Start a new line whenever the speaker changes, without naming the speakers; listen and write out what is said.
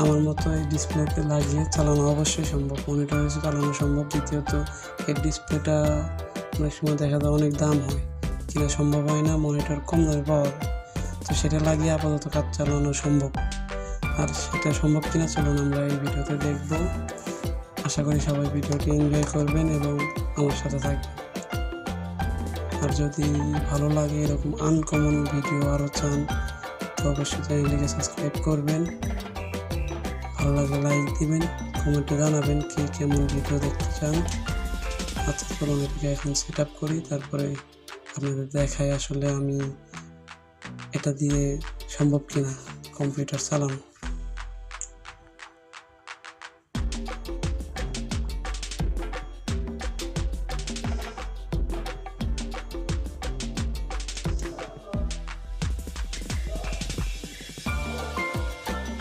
আমার মতো এই ডিসপ্লেতে লাগিয়ে চালানো অবশ্যই সম্ভব, মনিটর চালানো সম্ভব। দ্বিতীয়ত এই ডিসপ্লেটা অনেক সময় দেখা যায় অনেক দাম হয়, কিনা সম্ভব হয় না, মনিটর কম দামে পাওয়া যায়। তো সেটা লাগিয়ে আপাতত কাজ চালানো সম্ভব। আর সেটা সম্ভব কিনা চলুন আমরা এই ভিডিওতে দেখব। আশা করি সবাই ভিডিওটি এনজয় করবেন এবং আমার সাথে থাকবেন। আর যদি ভালো লাগে এরকম আনকমন ভিডিও আরও চান তো অবশ্যই চ্যানেলটিকে সাবস্ক্রাইব করবেন। ভালো লাগলে লাইক দিবেন, কমেন্টে জানাবেন কে কেমন ভিডিও দেখতে চান। আচ্ছা চলুন এটাকে এখন সেট আপ করি, তারপরে আপনাদের দেখাই আসলে আমি এটা দিয়ে সম্ভব কিনা কম্পিউটার চালানো।